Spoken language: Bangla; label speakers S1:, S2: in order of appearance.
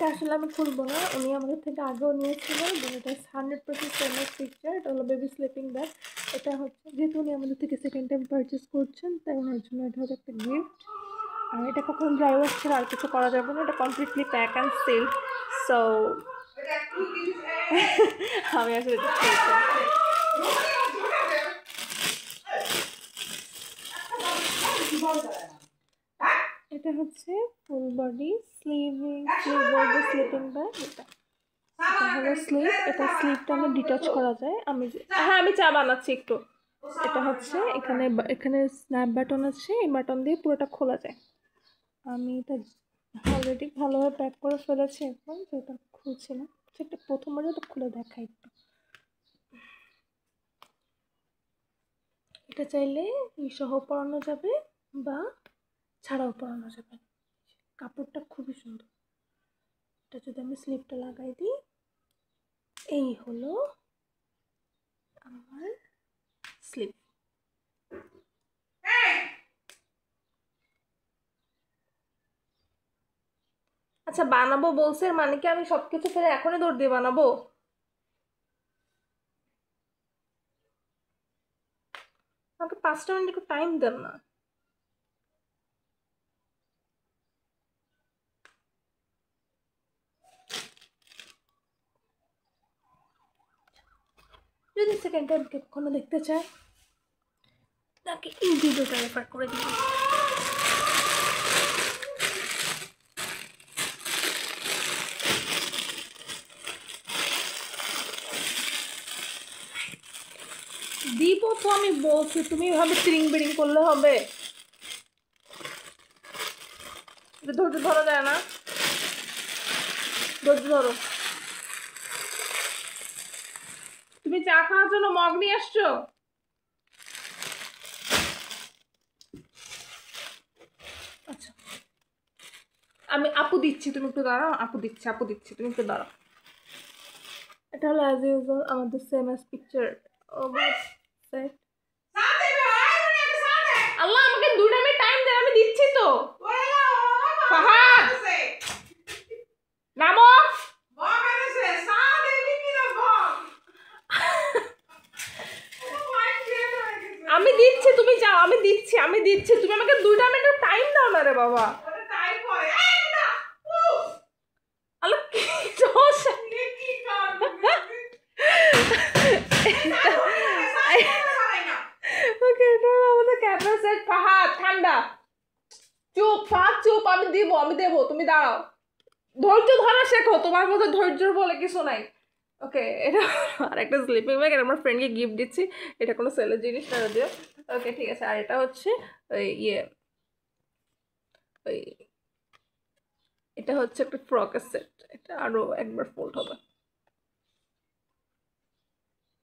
S1: এটা আসলে আমি খুলবো না, উনি আমাদের থেকে আগেও নিয়েছিলেন। এটা 100% ফেমাস পিকচার। এটা হলো বেবি স্লিপিং ব্যাগ। এটা হচ্ছে যেহেতু উনি আমাদের থেকে সেকেন্ড টাইম পারচেস করছেন, তাই ওনার জন্য এটা হচ্ছে একটা গিফট। আর এটা কখনো ড্রাই ওয়াশ ছাড়া আর কিছু করা যাবে না, এটা completely pack and seal. So আমি আসলে এটা হচ্ছে full body sleeve sleeping bag. এটা হলো স্লিভ। এটা স্লিভটা আমরা ডিটাচ করা যায়। আমি চা বানাচ্ছি একটু। এটা হচ্ছে এখানে স্ন্যাপ বাটন আছে, এই বাটন দিয়ে পুরোটা খোলা যায়। আমি এটা অলরেডি ভালোভাবে প্যাক করে ফেলেছি, এখন যেটা খুলছি না, সেটা প্রথমবার তো খুলে দেখাই একটু। এটা চাইলে সহ পরানো যাবে বা ছাড়াও পরানো যাবে। কাপড়টা খুবই সুন্দর। এটা যদি আমি স্লিপটা লাগাই দিই, এই হলো আমার স্লিপ। আচ্ছা, বানাবো বলছে, মানে কি আমি সবকিছু ফেলে এখনই দৌড় দিয়ে বানাবো? আমাকে 5টা মিনিট একটু টাইম দেন না। যদি সেকেন্ড টাইম কখনো দেখতে চায়, তাকে এই ভিডিওটা রেফার করে দিন। দিব তো, আমি বলছি, তুমি এভাবে ট্রিং বিড়িং করলে হবে? ধৈর্য ধরা যায় না, ধৈর্য ধরো। তুমি চা খাওয়ার জন্য মগ নিয়ে আসছো? আচ্ছা, আমি আপু দিচ্ছি, তুমি একটু দাঁড়াও। আপু দিচ্ছি, তুমি একটু দাঁড়াও। এটা হলো অ্যাজ ইউজুয়াল আমাদের সেম অ্যাজ পিকচার। সেট। আল্লাহ, আমাকে 2 মিনিট টাইম দেন, আমি দিচ্ছি তো। ফাহাদ, নামো। আমি দিচ্ছি, তুমি যাও। আমি দিচ্ছি, তুমি আমাকে 2 মিনিট টাইম দাও না রে বাবা। আল্লাহ, কি সমস্যা? ওকে, এটা আমাদের ক্যামেরা সেট। ফাহাদ, ঠান্ডা। চুপ ফাহাদ, চুপ। আমি দেবো, তুমি দাঁড়াও। ধৈর্য ধরা শেখো, তোমার মধ্যে ধৈর্য বলে কিছু নাই। ওকে, এটা আর একটা স্লিপিং ব্যাগ। এটা আমার ফ্রেন্ডকে গিফট দিচ্ছি। এটা কোনো সেলের জিনিস না যদিও। ওকে, ঠিক আছে। আর এটা হচ্ছে ওই ওই এটা হচ্ছে একটা ফ্রকের সেট। এটা আরো একবার ফোল্ড হবে।